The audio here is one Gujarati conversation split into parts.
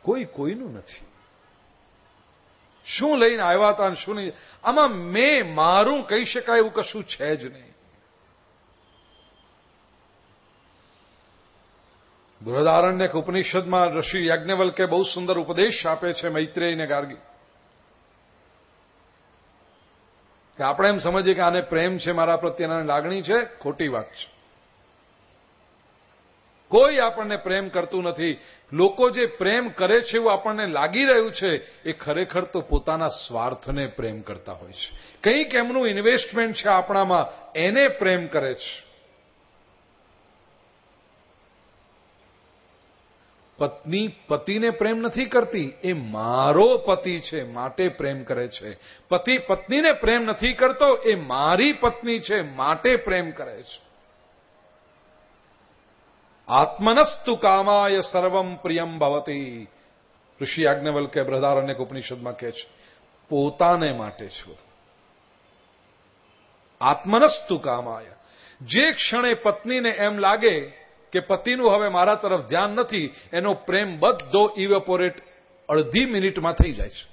કોઈનું નથી. શું લઈને આવ્યા હતા અને શું નહીં, આમાં મારું કહી શકાય એવું કશું છે જ નહીં. બૃહદારણ્યક ઉપનિષદમાં ઋષિ યાજ્ઞવલ્કે બહુ સુંદર ઉપદેશ આપે છે મૈત્રેયી ને ગાર્ગી, કે આપણે એમ સમજીએ કે આને પ્રેમ છે, મારા પ્રત્યેના લાગણી છે. ખોટી વાત છે. કોઈ આપણને પ્રેમ કરતું નથી. લોકો જે પ્રેમ કરે છે એવું આપણને લાગી રહ્યું છે, એ ખરેખર તો પોતાના સ્વાર્થને પ્રેમ કરતા હોય છે. કંઈક એમનું ઇન્વેસ્ટમેન્ટ છે આપણામાં, એને પ્રેમ કરે છે. પત્ની પતિને પ્રેમ નથી કરતી, એ મારો પતિ છે માટે પ્રેમ કરે છે. પતિ પત્નીને પ્રેમ નથી કરતો, એ મારી પત્ની છે માટે પ્રેમ કરે છે. આત્મનસ્તુ કામાય સર્વમ પ્રિયમ ભવતી, ઋષિ યાજ્ઞવલ્કે બૃહદારણ્યક ઉપનિષદમાં કહે છે. પોતાને માટે છે. આત્મનસ્તુ કામાય. જે ક્ષણે પત્નીને એમ લાગે કે પતિનું હવે મારા તરફ ધ્યાન નથી, એનો પ્રેમ બધો ઇવેપોરેટ અડધી મિનિટમાં થઈ જાય છે.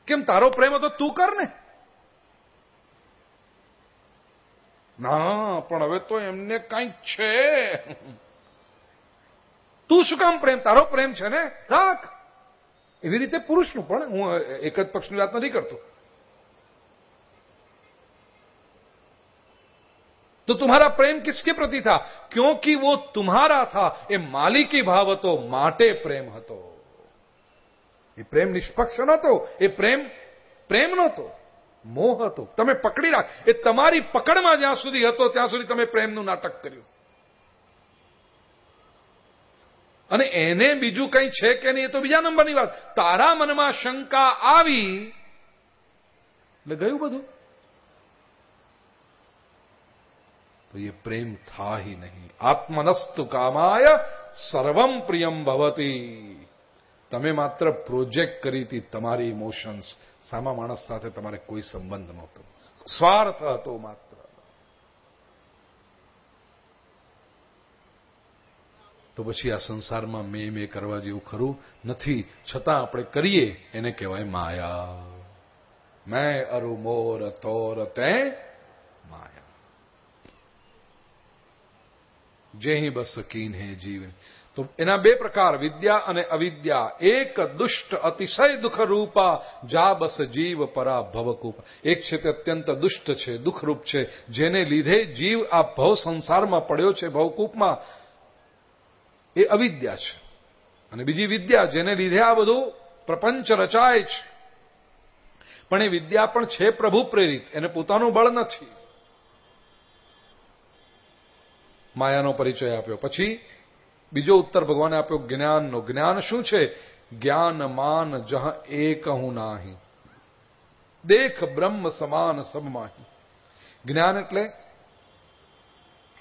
કેમ? તારો પ્રેમ હતો, તું કર ને. ના, પણ હવે તો એમને કંઈક છે. તું શું કામ પ્રેમ? તારો પ્રેમ છે ને, રાખ. એવી રીતે પુરુષનું પણ, હું એક જ પક્ષની વાત નથી કરતો. तो तुम्हारा प्रेम किसके प्रति था? क्योंकि वो तुम्हारा था. એ માલિકી ભાવ હતો માટે પ્રેમ હતો. એ પ્રેમ નિષ્પક્ષ નહોતો. એ પ્રેમ નહોતો, મોહ હતો. તમે પકડી રાખ. એ તમારી પકડમાં જ્યાં સુધી હતો ત્યાં સુધી તમે પ્રેમનું નાટક કર્યું. અને એને બીજું કંઈ છે કે નહીં એ તો બીજા નંબરની વાત. તારા મનમાં શંકા આવી એટલે ગયું બધું. तो ये प्रेम था ही नहीं. आत्मनस्तु कामाय सर्वम प्रियम भवती. તમે માત્ર પ્રોજેક્ટ કરી હતી તમારી ઇમોશન્સ. સામા માણસ સાથે તમારે કોઈ સંબંધ નહોતો, સ્વાર્થ હતો માત્ર. તો પછી આ સંસારમાં મેં કરવા જેવું ખરું નથી. છતાં આપણે કરીએ એને કહેવાય માયા. મેં અરુ મોર તોર તે માયા. જેહી બસ કીન હે જીવન. તો એના બે પ્રકાર, વિદ્યા અને અવિદ્યા. એક દુષ્ટ અતિશય દુઃખ રૂપા, જા બસ જીવ પરા ભવકૂપ. એક છે તે અત્યંત દુષ્ટ છે, દુઃખરૂપ છે, જેને લીધે જીવ આ ભવ સંસારમાં પડ્યો છે, ભવકૂપમાં. એ અવિદ્યા છે. અને બીજી વિદ્યા, જેને લીધે આ બધું પ્રપંચ રચાય છે. પણ એ વિદ્યા પણ છે પ્રભુ પ્રેરિત, એને પોતાનું બળ નથી. માયાનો પરિચય આપ્યો. પછી બીજો ઉત્તર ભગવાને આપ્યો જ્ઞાનનો. જ્ઞાન શું છે? જ્ઞાન માન જહ એક હું નાહી, દેખ બ્રહ્મ સમાન સબ માહી. જ્ઞાન એટલે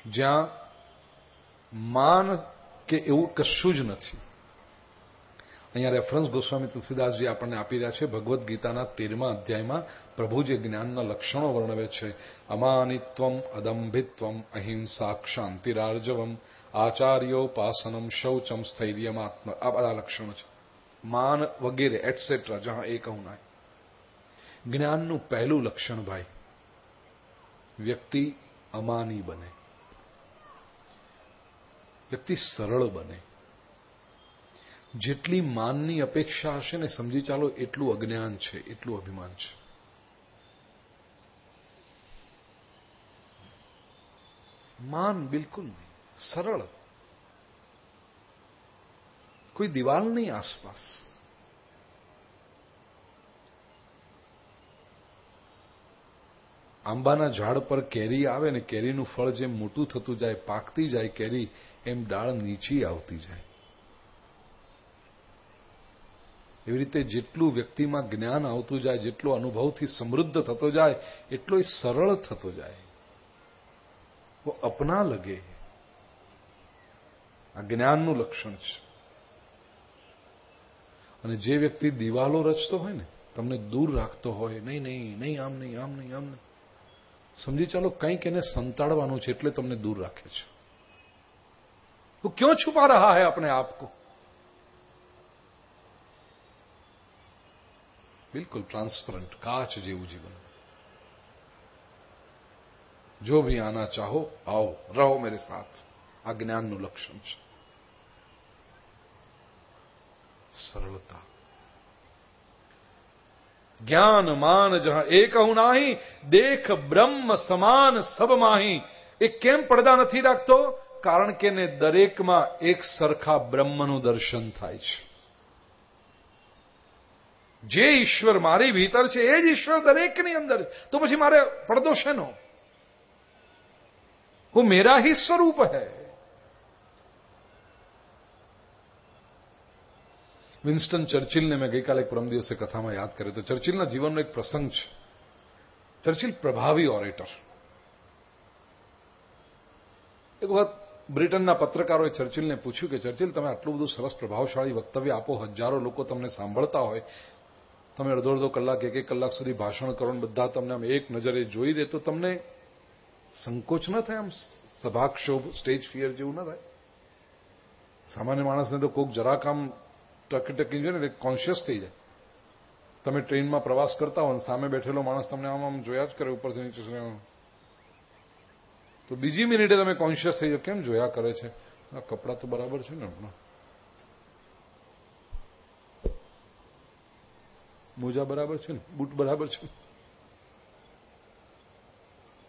જ્યાં માન કે એવું કશું જ નથી. અહીંયા રેફરન્સ ગોસ્વામી તુલસીદાસજી આપણને આપી રહ્યા છે. ભગવદ્ ગીતાના 13મા અધ્યાયમાં પ્રભુ જે જ્ઞાનના લક્ષણો વર્ણવે છે, અમાનિત્વમ, અદંભિત્વમ, અહિંસા, ક્ષાંતિરાર્જવમ, આચાર્યોપાસનમ, શૌચમ, સ્થૈર્યમાત્મ. આ બધા લક્ષણો છે. માન વગેરે એટસેટ્રા, જહાં એક હું ના. જ્ઞાનનું પહેલું લક્ષણ ભાઈ, વ્યક્તિ અમાની બને, વ્યક્તિ સરળ બને. જેટલી માનની અપેક્ષા હશે ને, સમજી ચાલો એટલું અજ્ઞાન છે, એટલું અભિમાન છે. માન બિલકુલ નહીં, સરળ. કોઈ દિવાલ નહીં આસપાસ. આંબાના ઝાડ પર કેરી આવે ને, કેરીનું ફળ જેમ મોટું થતું જાય, પાકતી જાય કેરી, એમ ડાળ નીચી આવતી જાય. એવી રીતે જેટલું વ્યક્તિમાં જ્ઞાન આવતું જાય, જેટલો અનુભવથી સમૃદ્ધ થતો જાય, એટલો એ સરળ થતો જાય. वो अपना लगे. આ જ્ઞાનનું લક્ષણ છે. અને જે વ્યક્તિ દિવાલો રચતો હોય ને, તમને દૂર રાખતો હોય, નહીં નહીં નહીં, આમ નહીં, આમ નહીં, આમ નહીં, સમજી ચાલો કંઈક એને સંતાડવાનું છે એટલે તમને દૂર રાખે છે. वो क्यों छुपा रहा है अपने आप को? બિલકુલ ટ્રાન્સપરન્ટ, કાચ જેવું જીવન. જો ભી આના ચાહો આવો, રહો મેરે સાથ. આ જ્ઞાનનું લક્ષણ છે. સરળતા. જ્ઞાન માન જહાં એકહુ નાહી, દેખ બ્રહ્મ સમાન સબ માહી. એ કેમ પડદા નથી રાખતો? કારણ કે ને દરેકમાં એક સરખા બ્રહ્મનું દર્શન થાય છે. જે ઈશ્વર મારી ભીતર છે એ જ ઈશ્વર દરેકની અંદર. તો પછી મારે પડદો શેનો? वो मेरा ही स्वरूप है. વિન્સ્ટન ચર્ચિલને મેં ગઈકાલે એક પરમ દિવસે કથામાં યાદ કર્યો તો ચર્ચિલના જીવનનો એક પ્રસંગ છે. ચર્ચિલ પ્રભાવી ઓરેટર. એક વખત બ્રિટનના પત્રકારોએ ચર્ચિલને પૂછ્યું કે ચર્ચિલ, તમે આટલું બધું સરસ પ્રભાવશાળી વક્તવ્ય આપો, હજારો લોકો તમને સાંભળતા હોય, તમે અડધો કલાક એક કલાક સુધી ભાષણ કરો ને બધા તમને આમ એક નજરે જોઈ દે, તો તમને સંકોચ ન થાય? આમ સભાક્ષોભ, સ્ટેજ ફિયર જેવું ન થાય? સામાન્ય માણસને તો કોઈક જરાક આમ ટકી જોઈએ ને કોન્શિયસ થઈ જાય. તમે ટ્રેનમાં પ્રવાસ કરતા હો ને સામે બેઠેલો માણસ તમને આમ જોયા જ કરે ઉપરથી નીચે સુધી, તો બીજી મિનિટે તમે કોન્શિયસ થઈ જાવ, કેમ જોયા કરે છે? આ કપડાં તો બરાબર છે ને, આપણા મોજા બરાબર છે ને, બૂટ બરાબર છે.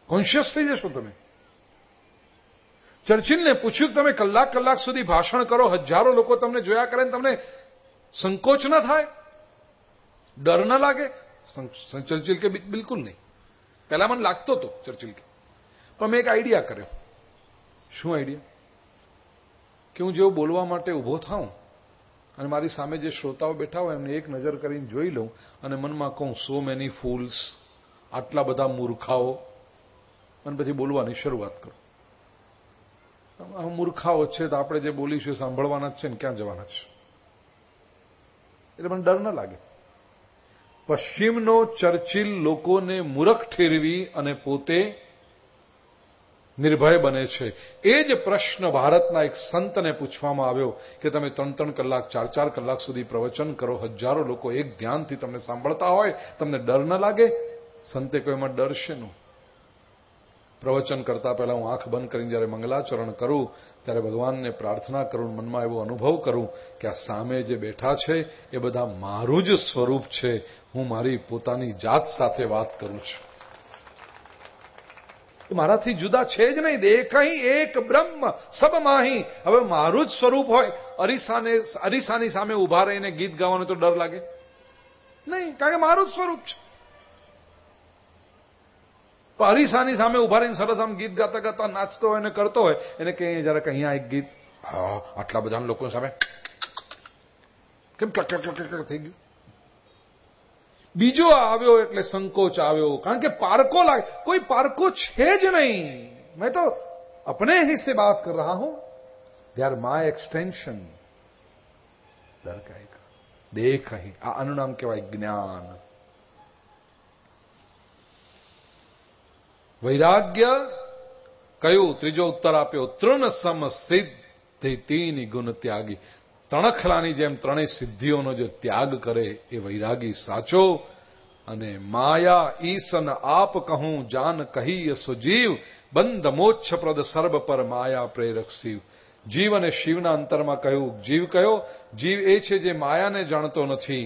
કોન્શિયસ થઈ જશો તમે. ચર્ચિલને પૂછ્યું, તમે કલાક સુધી ભાષણ કરો, હજારો લોકો તમને જોયા કરે ને તમને સંકોચ ન થાય? ડર ન લાગે? ચર્ચિલ કે બિલકુલ નહીં. પહેલા મને લાગતો હતો, ચર્ચિલ કે, પણ મેં એક આઈડિયા કર્યો. શું આઈડિયા? કે હું જેવું બોલવા માટે ઉભો થાઉં અને મારી સામે જે શ્રોતાઓ બેઠા હોય એમને એક નજર કરીને જોઈ લઉં અને મનમાં કહું, સો મેની ફૂલ્સ, આટલા બધા મૂર્ખાઓ, અને પછી બોલવાની શરૂઆત કરું. મૂર્ખાઓ છે તો આપણે જે બોલીશું સાંભળવાના જ છે ને, ક્યાં જવાના છે? એટલે મને ડર ન લાગે. પશ્ચિમનો ચર્ચિલ લોકોને મૂર્ખ ઠેરવી અને પોતે નિર્ભય બને છે. એ જ પ્રશ્ન ભારતના એક સંતને પૂછવામાં આવ્યો કે તમે 3 કલાક 4 કલાક સુધી પ્રવચન કરો, હજારો લોકો એક ધ્યાનથી તમને સાંભળતા હોય, તમને ડર ન લાગે? સંતે કોઈ એમાં ડર શેનું? પ્રવચન કરતા પહેલા હું આંખ બંધ કરીને જ્યારે મંગલાચરણ કરું ત્યારે ભગવાનને પ્રાર્થના કરું, મનમાં એવો અનુભવ કરું કે આ સામે જે બેઠા છે એ બધા મારું જ સ્વરૂપ છે. હું મારી પોતાની જાત સાથે વાત કરું છું. એ મારાથી જુદા છે જ નહીં. દેખહીં એક બ્રહ્મ સબ માહી. હવે મારું જ સ્વરૂપ હોય, અરીસાની સામે ઉભા રહીને ગીત ગાવાનો તો ડર લાગે નહીં, કારણ કે મારું જ સ્વરૂપ છે. અરીસાની સામે ઉભા રહીને સરસ આમ ગીત ગાતા ગાતા નાચતો હોય ને કરતો હોય, એને કે જરા અહીંયા એક ગીત, આટલા બધા લોકો સામે કેમ થઈ ગયું? બીજો આવ્યો એટલે સંકોચ આવ્યો, કારણ કે પારકો લાગે. કોઈ પારકો છે જ નહીં. મેં તો अपने ही से बात कर रहा हूं, दे आर माय एक्सटेंशन. डर कहेगा देख ही. આ આનું નામ કહેવાય જ્ઞાન. વૈરાગ્ય કયું? ત્રીજો ઉત્તર આપ્યો, તૃણ સમ સિદ્ધિ તીન ગુણ ત્યાગી. તણખલાની જેમ ત્રણેય સિદ્ધિઓનો જે ત્યાગ કરે એ વૈરાગી સાચો. અને માયા ઈસન આપ કહું જાન કહી સુજીવ, બંધ મોક્ષ પ્રદ સર્વ પર માયા પ્રેરક શિવ. જીવ અને શિવના અંતરમાં કહ્યું. જીવ કયો? જીવ એ છે જે માયાને જાણતો નથી,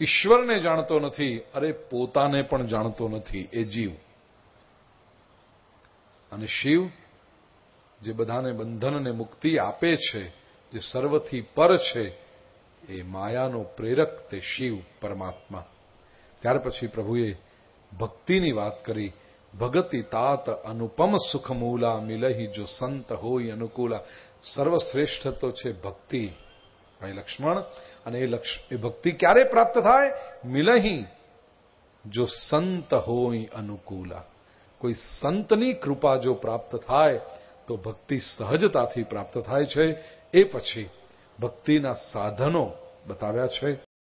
ઈશ્વરને જાણતો નથી, અરે પોતાને પણ જાણતો નથી, એ જીવ. અને શિવ જે બધાને બંધન અને મુક્તિ આપે છે, જે સર્વથી પર છે, એ માયાનો પ્રેરક તે શિવ પરમાત્મા. ત્યાર પછી પ્રભુએ ભક્તિની વાત કરી. ભગતિ તાત અનુપમ સુખ મૂલા, મિલહી જો સંત હોય અનુકૂલા. સર્વશ્રેષ્ઠ તો છે ભક્તિ, ભાઈ લક્ષ્મણ. અને એ ભક્તિ ક્યારે પ્રાપ્ત થાય? મિલહી જો સંત હોય અનુકૂલા. કોઈ સંતની કૃપા જો પ્રાપ્ત થાય તો ભક્તિ સહજતાથી પ્રાપ્ત થાય છે. એ પછી ભક્તિના સાધનો બતાવ્યા છે.